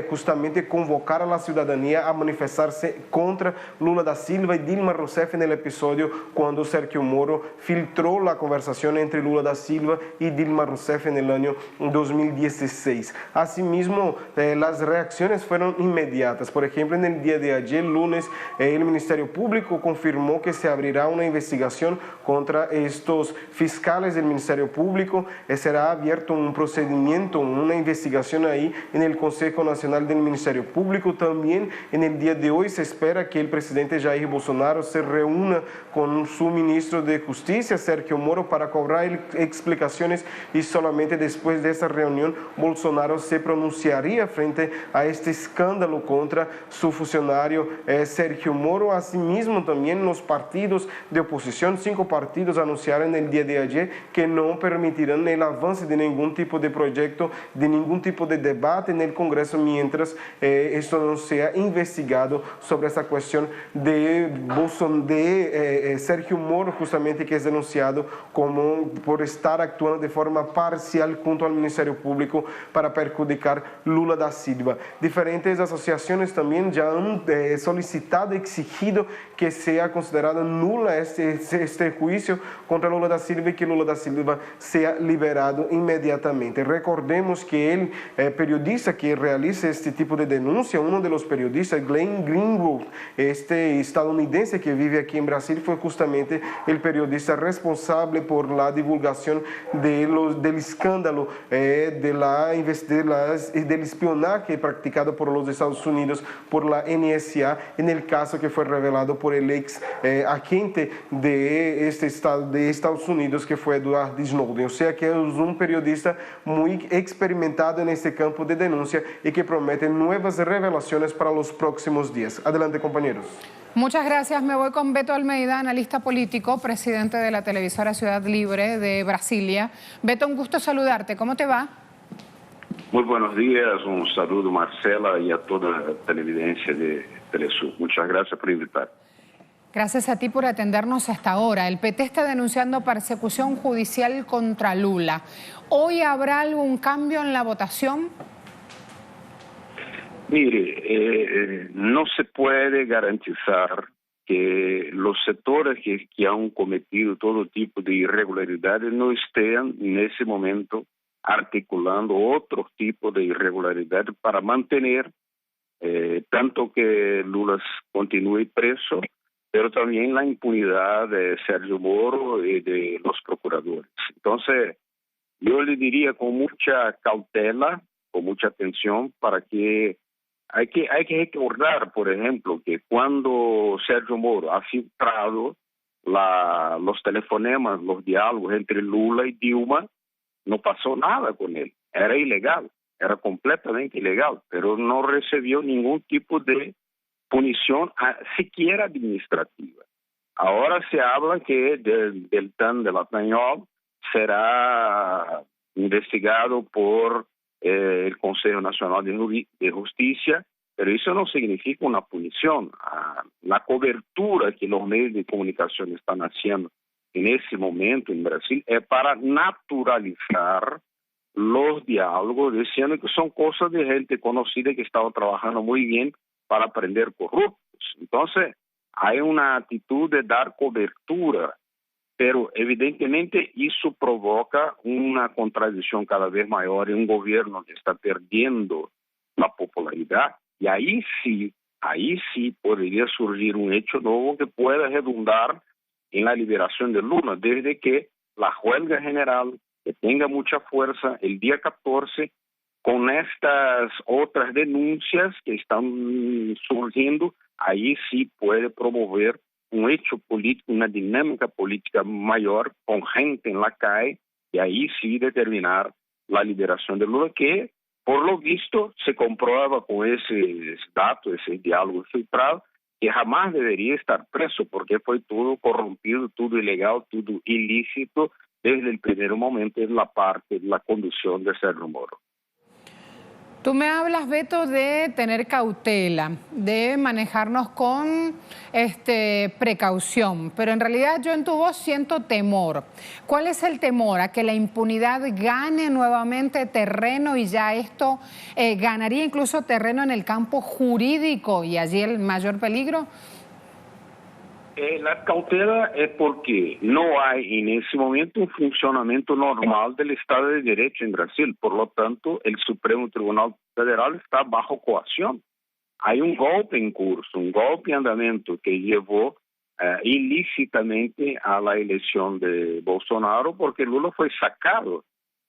F: justamente convocar a la ciudadanía a manifestarse contra Lula da Silva y Dilma Rousseff en el episodio cuando Sergio Moro filtró la conversación entre Lula da Silva y Dilma Rousseff en el año 2016. Asimismo, las reacciones fueron inmediatas. Por ejemplo, en el día de ayer, lunes, el Ministerio Público confirmó que se abrirá una investigación contra estos fiscales del Ministerio Público. Será abierto un procedimiento, una investigación ahí en el Consejo Nacional del Ministerio Público. También en el día de hoy se espera que el presidente Jair Bolsonaro se reúna con su ministro de Justicia, Sergio Moro, para cobrar explicaciones, y solamente después de esa reunión Bolsonaro se pronunciaría frente a este escándalo contra su funcionario Sergio Moro. Asimismo, también los partidos de oposición, 5 partidos anunciaron el día de ayer que no permitirán el avance de ningún tipo de proyecto, de ningún tipo de debate en el Congreso mientras esto no sea investigado sobre esta cuestión de Sergio Moro, justamente, que es denunciado como por estar actuando de forma parcial junto al Ministerio Público para perjudicar Lula da Silva. Diferentes asociaciones también ya han solicitado, exigido que sea considerado nula este juicio contra Lula da Silva y que Lula da Silva sea liberado inmediatamente. Recordemos que el periodista que realiza este tipo de denuncia, uno de los periodistas, Glenn Greenwald, este estadounidense que vive aquí en Brasil, fue justamente el periodista responsable por la divulgación del escándalo del espionaje practicado por los Estados Unidos por la NSA, en el caso que fue revelado por el ex agente de Estados Unidos, que fue Edward Snowden. O sea que es un periodista muy experimentado en este campo de denuncia y que promete nuevas revelaciones para los próximos días. Adelante, compañeros.
A: Muchas gracias. Me voy con Beto Almeida, analista político, presidente de la televisora Ciudad Libre de Brasilia. Beto, un gusto saludarte. ¿Cómo te va?
G: Muy buenos días. Un saludo, Marcela, y a toda la televidencia de Telesur. Muchas gracias por invitar.
A: Gracias a ti por atendernos hasta ahora. El PT está denunciando persecución judicial contra Lula. ¿Hoy habrá algún cambio en la votación?
G: Mire, no se puede garantizar que los sectores que han cometido todo tipo de irregularidades no estén en ese momento articulando otro tipo de irregularidades para mantener tanto que Lula continúe preso, pero también la impunidad de Sergio Moro y de los procuradores. Entonces, yo le diría con mucha cautela, con mucha atención, para que hay que recordar, por ejemplo, que cuando Sergio Moro ha filtrado los telefonemas, los diálogos entre Lula y Dilma, no pasó nada con él. Era ilegal, era completamente ilegal, pero no recibió ningún tipo de punición, siquiera administrativa. Ahora se habla que del TAN de Latanhol será investigado por el Consejo Nacional de Justicia, pero eso no significa una punición. La cobertura que los medios de comunicación están haciendo en ese momento en Brasil es para naturalizar los diálogos, diciendo que son cosas de gente conocida que estaba trabajando muy bien para prender corruptos. Entonces, hay una actitud de dar cobertura, pero evidentemente eso provoca una contradicción cada vez mayor en un gobierno que está perdiendo la popularidad, y ahí sí ahí sí podría surgir un hecho nuevo que pueda redundar en la liberación de Lula, desde que la huelga general, que tenga mucha fuerza el día 14, con estas otras denuncias que están surgiendo, ahí sí puede promover un hecho político, una dinámica política mayor, con gente en la calle, y ahí sí determinar la liberación de Lula, que por lo visto se comprueba con ese dato, ese diálogo filtrado, que jamás debería estar preso, porque fue todo corrompido, todo ilegal, todo ilícito, desde el primer momento en la parte de la conducción de Sergio Moro.
A: Tú me hablas, Beto, de tener cautela, de manejarnos con precaución, pero en realidad yo en tu voz siento temor. ¿Cuál es el temor? ¿A que la impunidad gane nuevamente terreno y ya esto ganaría incluso terreno en el campo jurídico y allí el mayor peligro?
G: La cautela es porque no hay en ese momento un funcionamiento normal del Estado de Derecho en Brasil. Por lo tanto, el Supremo Tribunal Federal está bajo coacción. Hay un golpe en curso, un golpe en andamiento que llevó ilícitamente a la elección de Bolsonaro, porque Lula fue sacado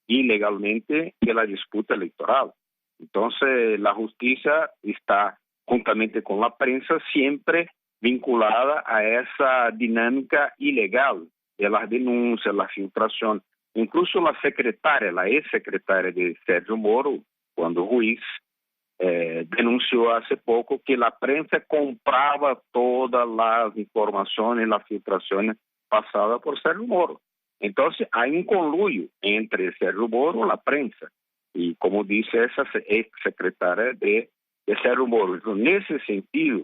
G: ilegalmente de la disputa electoral. Entonces, la justicia está, juntamente con la prensa, siempre vinculada a esa dinámica ilegal de las denuncias, la filtración. Incluso la secretaria, la ex-secretaria de Sergio Moro, cuando juiz, denunció hace poco que la prensa compraba todas las informaciones, las filtraciones pasadas por Sergio Moro. Entonces hay un conluyo entre Sergio Moro y la prensa. Y como dice esa ex-secretaria de Sergio Moro, en ese sentido,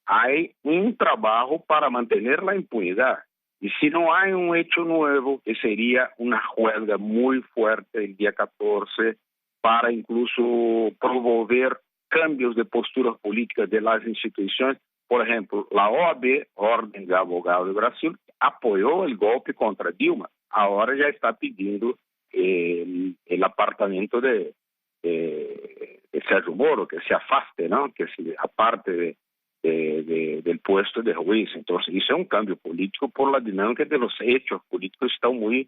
G: hay un trabajo para mantener la impunidad. Y si no hay un hecho nuevo, que sería una huelga muy fuerte el día 14 para incluso promover cambios de posturas políticas de las instituciones. Por ejemplo, la OAB, Orden de Abogados de Brasil, apoyó el golpe contra Dilma. Ahora ya está pidiendo el apartamento de Sergio Moro, que se afaste, ¿no? Que se aparte del puesto de juez. Entonces, eso es un cambio político por la dinámica de los hechos políticos, están muy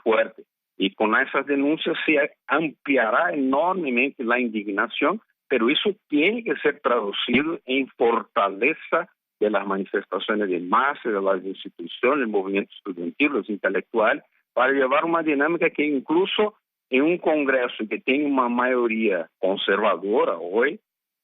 G: fuertes. Y con esas denuncias se ampliará enormemente la indignación, pero eso tiene que ser traducido en fortaleza de las manifestaciones de masa, de las instituciones, el movimiento estudiantil, los intelectuales, para llevar una dinámica que incluso en un Congreso que tiene una mayoría conservadora hoy,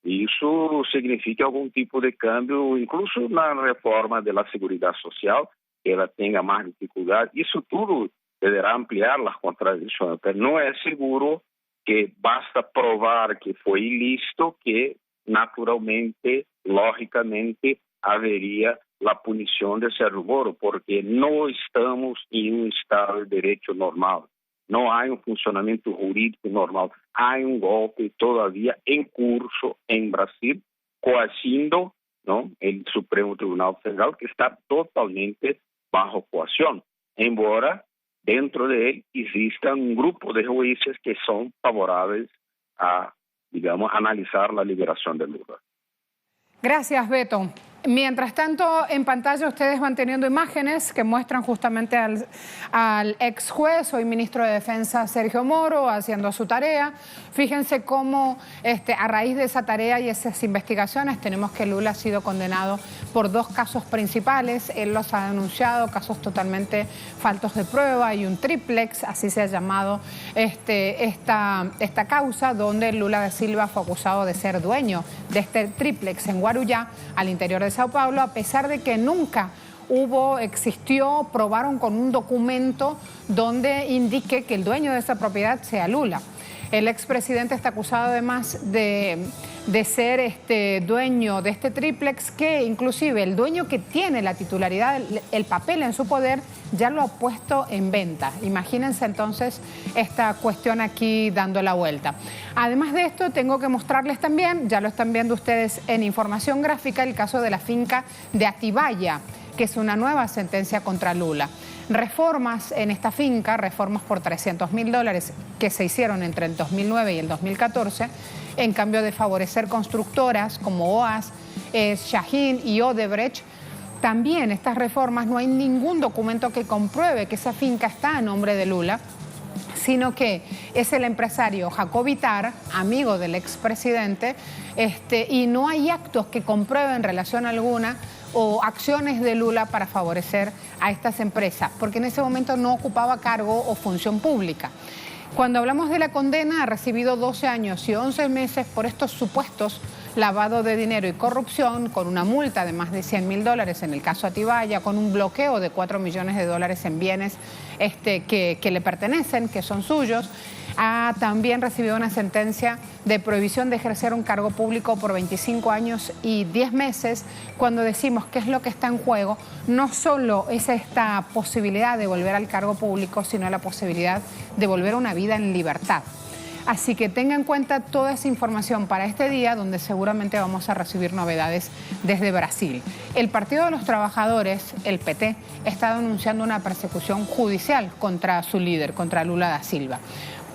G: eso significa algún tipo de cambio, incluso na reforma de la seguridad social, que ela tenga más dificultad. Eso todo deberá ampliar las contradicciones, pero no es seguro que basta probar que fue ilícito, que naturalmente, lógicamente, habería la punición de Sergio Moro, porque no estamos en un Estado de Derecho normal. No hay un funcionamiento jurídico normal. Hay un golpe todavía en curso en Brasil, coaciendo, ¿no?, el Supremo Tribunal Federal, que está totalmente bajo coacción. Embora dentro de él exista un grupo de jueces que son favorables a, digamos, analizar la liberación de Lula.
A: Gracias, Beto. Mientras tanto, en pantalla ustedes van teniendo imágenes que muestran justamente al ex juez, hoy ministro de Defensa Sergio Moro, haciendo su tarea. Fíjense cómo a raíz de esa tarea y esas investigaciones tenemos que Lula ha sido condenado por 2 casos principales. Él los ha denunciado, casos totalmente faltos de prueba, y un triplex, así se ha llamado esta causa, donde Lula da Silva fue acusado de ser dueño de este triplex en Guarujá, al interior de Sao Paulo, a pesar de que nunca probaron con un documento donde indique que el dueño de esa propiedad sea Lula. El expresidente está acusado además de ser dueño de este triplex, que inclusive el dueño que tiene la titularidad, el papel en su poder, ya lo ha puesto en venta. Imagínense entonces esta cuestión aquí dando la vuelta. Además de esto, tengo que mostrarles también, ya lo están viendo ustedes en información gráfica, el caso de la finca de Atibaya, que es una nueva sentencia contra Lula. Reformas en esta finca, reformas por $300.000 que se hicieron entre el 2009 y el 2014, en cambio de favorecer constructoras como OAS, Shaheen y Odebrecht. También estas reformas, no hay ningún documento que compruebe que esa finca está a nombre de Lula, sino que es el empresario Jacob Ittar, amigo del expresidente, y no hay actos que comprueben relación alguna o acciones de Lula para favorecer a estas empresas, porque en ese momento no ocupaba cargo o función pública. Cuando hablamos de la condena, ha recibido 12 años y 11 meses por estos supuestos lavado de dinero y corrupción, con una multa de más de $100.000 en el caso Atibaya, con un bloqueo de $4 millones en bienes que le pertenecen, que son suyos. Ha también recibido una sentencia de prohibición de ejercer un cargo público por 25 años y 10 meses. Cuando decimos qué es lo que está en juego, no solo es esta posibilidad de volver al cargo público, sino la posibilidad de volver a una vida en libertad. Así que tenga en cuenta toda esa información para este día, donde seguramente vamos a recibir novedades desde Brasil. El Partido de los Trabajadores, el PT, está denunciando una persecución judicial contra su líder, contra Lula da Silva.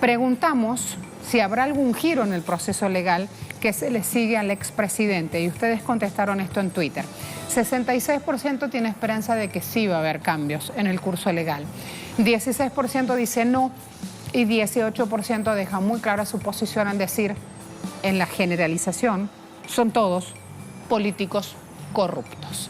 A: Preguntamos si habrá algún giro en el proceso legal que se le sigue al expresidente, y ustedes contestaron esto en Twitter. 66% tiene esperanza de que sí va a haber cambios en el curso legal. 16% dice no, y 18% deja muy clara su posición al decir, en la generalización, son todos políticos corruptos.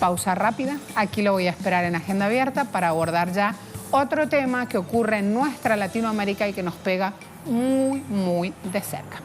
A: Pausa rápida, aquí lo voy a esperar en Agenda Abierta para abordar ya otro tema que ocurre en nuestra Latinoamérica y que nos pega muy, muy de cerca.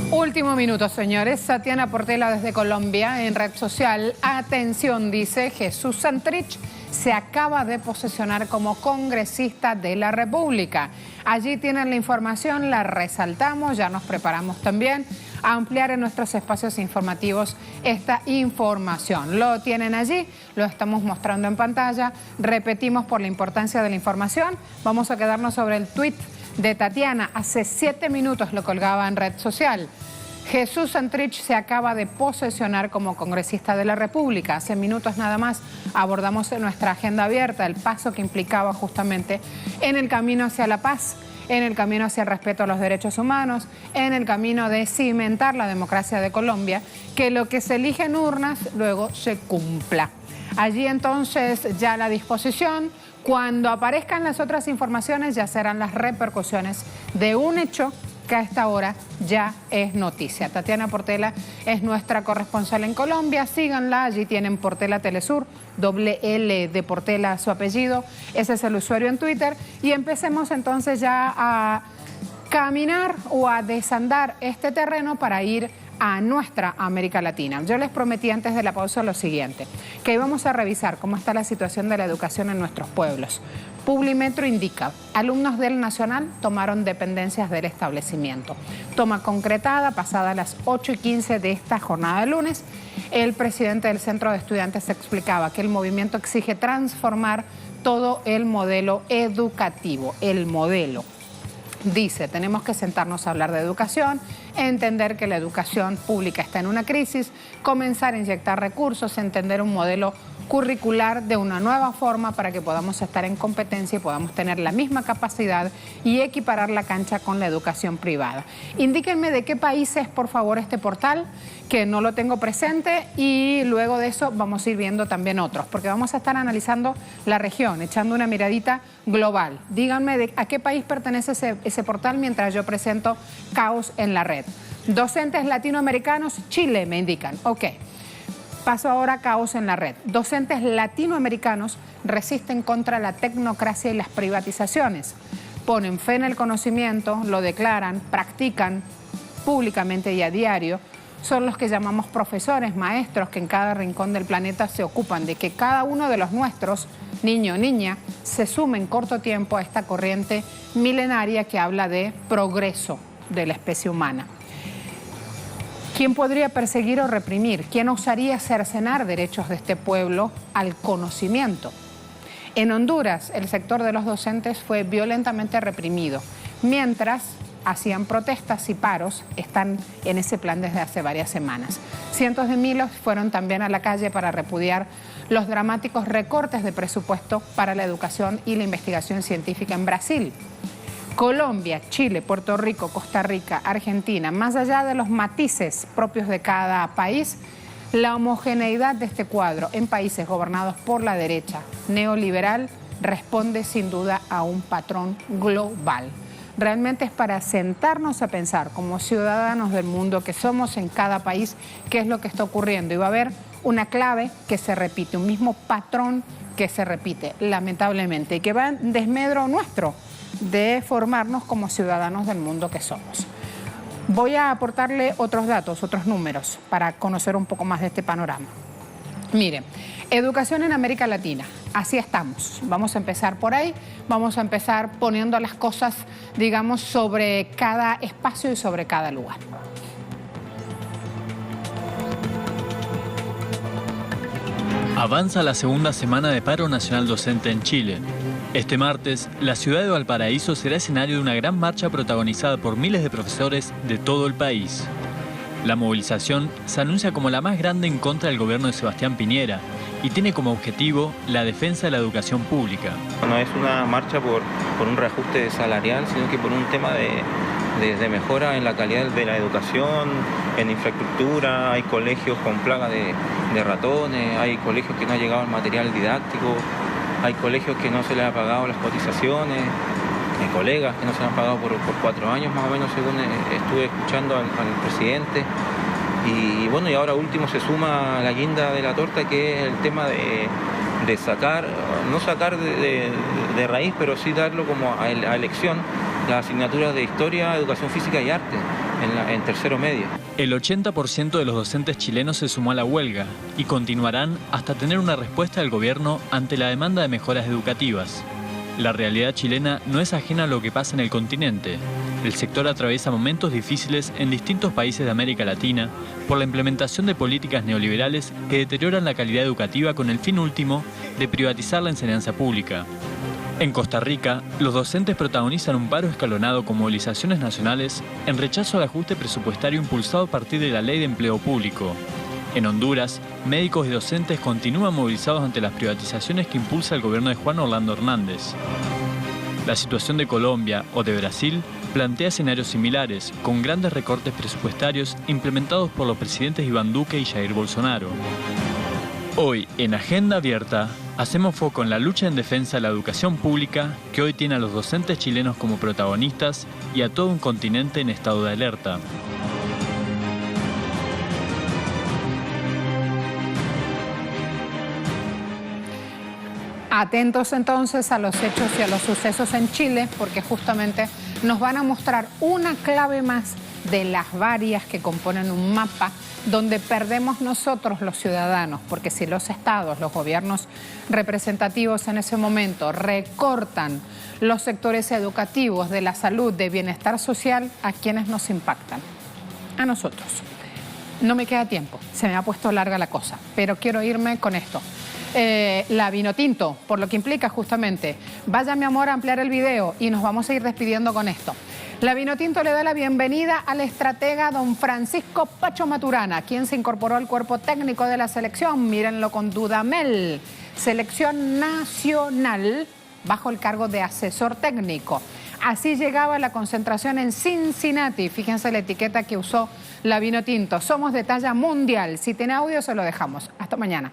A: Último minuto, señores. Tatiana Portela desde Colombia en red social. Atención, dice Jesús Santrich se acaba de posesionar como congresista de la República. Allí tienen la información, la resaltamos, ya nos preparamos también a ampliar en nuestros espacios informativos esta información. Lo tienen allí, lo estamos mostrando en pantalla. Repetimos por la importancia de la información. Vamos a quedarnos sobre el tuit de Tatiana. Hace 7 minutos lo colgaba en red social. Jesús Santrich se acaba de posesionar como congresista de la República. Hace minutos nada más abordamos en nuestra Agenda Abierta el paso que implicaba justamente en el camino hacia la paz, en el camino hacia el respeto a los derechos humanos, en el camino de cimentar la democracia de Colombia, que lo que se elige en urnas luego se cumpla. Allí entonces ya la disposición. Cuando aparezcan las otras informaciones ya serán las repercusiones de un hecho que a esta hora ya es noticia. Tatiana Portela es nuestra corresponsal en Colombia. Síganla, allí tienen Portela Telesur, L de Portela su apellido. Ese es el usuario en Twitter. Y empecemos entonces ya a caminar o a desandar este terreno para ir a nuestra América Latina. Yo les prometí antes de la pausa lo siguiente, que íbamos a revisar cómo está la situación de la educación en nuestros pueblos. Publimetro indica, alumnos del Nacional tomaron dependencias del establecimiento. Toma concretada pasada las 8:15 de esta jornada de lunes. El presidente del Centro de Estudiantes explicaba que el movimiento exige transformar todo el modelo educativo, el modelo. Dice, tenemos que sentarnos a hablar de educación, entender que la educación pública está en una crisis, comenzar a inyectar recursos, entender un modelo curricular de una nueva forma para que podamos estar en competencia y podamos tener la misma capacidad y equiparar la cancha con la educación privada. Indíquenme de qué país es, por favor, este portal, que no lo tengo presente, y luego de eso vamos a ir viendo también otros, porque vamos a estar analizando la región, echando una miradita global. Díganme a qué país pertenece ese portal mientras yo presento Caos en la Red. Docentes latinoamericanos, Chile, me indican. Ok. Paso ahora a Caos en la Red. Docentes latinoamericanos resisten contra la tecnocracia y las privatizaciones. Ponen fe en el conocimiento, lo declaran, practican públicamente y a diario. Son los que llamamos profesores, maestros, que en cada rincón del planeta se ocupan de que cada uno de los nuestros, niño o niña, se sume en corto tiempo a esta corriente milenaria que habla de progreso de la especie humana. ¿Quién podría perseguir o reprimir? ¿Quién osaría cercenar derechos de este pueblo al conocimiento? En Honduras, el sector de los docentes fue violentamente reprimido, mientras hacían protestas y paros están en ese plan desde hace varias semanas. Cientos de miles fueron también a la calle para repudiar los dramáticos recortes de presupuesto para la educación y la investigación científica en Brasil. Colombia, Chile, Puerto Rico, Costa Rica, Argentina, más allá de los matices propios de cada país, la homogeneidad de este cuadro en países gobernados por la derecha neoliberal responde sin duda a un patrón global. Realmente es para sentarnos a pensar como ciudadanos del mundo que somos en cada país qué es lo que está ocurriendo, y va a haber una clave que se repite, un mismo patrón que se repite, lamentablemente, y que va en desmedro nuestro de formarnos como ciudadanos del mundo que somos. Voy a aportarle otros datos, otros números, para conocer un poco más de este panorama. Mire, educación en América Latina, así estamos. Vamos a empezar por ahí, vamos a empezar poniendo las cosas, digamos, sobre cada espacio y sobre cada lugar.
H: Avanza la segunda semana de paro nacional docente en Chile. Este martes, la ciudad de Valparaíso será escenario de una gran marcha protagonizada por miles de profesores de todo el país. La movilización se anuncia como la más grande en contra del gobierno de Sebastián Piñera y tiene como objetivo la defensa de la educación pública.
I: No es una marcha por un reajuste salarial, sino que por un tema de mejora en la calidad de la educación, en infraestructura. Hay colegios con plaga de ratones, hay colegios que no ha llegado el material didáctico, hay colegios que no se les ha pagado las cotizaciones, hay colegas que no se les han pagado por 4 años más o menos, según estuve escuchando al presidente. Y bueno, y ahora último se suma la guinda de la torta, que es el tema de sacar, no sacar de raíz, pero sí darlo como a elección, las asignaturas de historia, educación física y arte en tercero medio.
H: El 80% de los docentes chilenos se sumó a la huelga y continuarán hasta tener una respuesta del gobierno ante la demanda de mejoras educativas. La realidad chilena no es ajena a lo que pasa en el continente. El sector atraviesa momentos difíciles en distintos países de América Latina por la implementación de políticas neoliberales que deterioran la calidad educativa con el fin último de privatizar la enseñanza pública. En Costa Rica, los docentes protagonizan un paro escalonado con movilizaciones nacionales en rechazo al ajuste presupuestario impulsado a partir de la Ley de Empleo Público. En Honduras, médicos y docentes continúan movilizados ante las privatizaciones que impulsa el gobierno de Juan Orlando Hernández. La situación de Colombia o de Brasil plantea escenarios similares, con grandes recortes presupuestarios implementados por los presidentes Iván Duque y Jair Bolsonaro. Hoy, en Agenda Abierta, hacemos foco en la lucha en defensa de la educación pública, que hoy tiene a los docentes chilenos como protagonistas y a todo un continente en estado de alerta.
A: Atentos entonces a los hechos y a los sucesos en Chile, porque justamente nos van a mostrar una clave más de las varias que componen un mapa donde perdemos nosotros los ciudadanos, porque si los estados, los gobiernos representativos en ese momento recortan los sectores educativos, de la salud, de bienestar social, ¿a quiénes nos impactan? A nosotros. No me queda tiempo, se me ha puesto larga la cosa, pero quiero irme con esto. La Vinotinto, por lo que implica justamente, vaya mi amor a ampliar el video y nos vamos a ir despidiendo con esto. La Vinotinto le da la bienvenida al estratega don Francisco Pacho Maturana, quien se incorporó al cuerpo técnico de la selección, mírenlo con Dudamel, selección nacional, bajo el cargo de asesor técnico. Así llegaba la concentración en Cincinnati, fíjense la etiqueta que usó la Vinotinto, somos de talla mundial. Si tiene audio se lo dejamos. Hasta mañana.